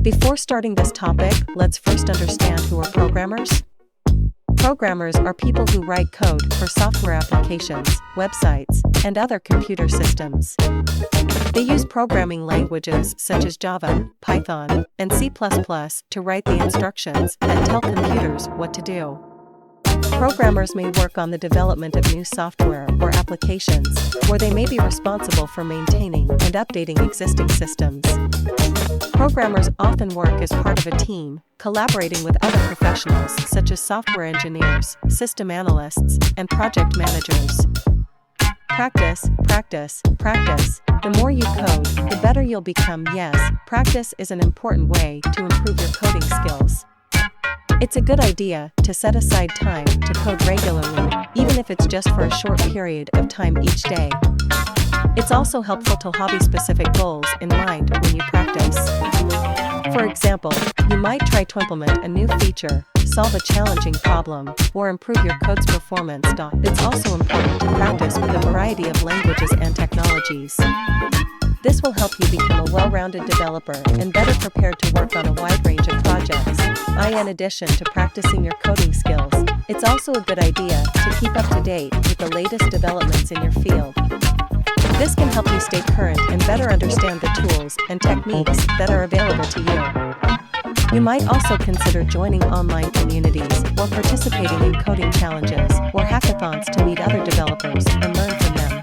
Before starting this topic, let's first understand who are programmers. Programmers are people who write code for software applications, websites, and other computer systems. They use programming languages such as Java, Python, and C++ to write the instructions that tell computers what to do. Programmers may work on the development of new software or applications, or they may be responsible for maintaining and updating existing systems. Programmers often work as part of a team, collaborating with other professionals such as software engineers, system analysts, and project managers. Practice, practice, practice. The more you code, the better you'll become. Yes, practice is an important way to improve your coding skills. It's a good idea to set aside time to code regularly, even if it's just for a short period of time each day. It's also helpful to hobby-specific goals in mind when you practice. For example, you might try to implement a new feature, solve a challenging problem, or improve your code's performance. It's also important to practice with a variety of languages and technologies. This will help you become a well-rounded developer and better prepared to work on a wide range of projects. In addition to practicing your coding skills, it's also a good idea to keep up to date with the latest developments in your field. This can help you stay current and better understand the tools and techniques that are available to you. You might also consider joining online communities or participating in coding challenges or hackathons to meet other developers and learn from them.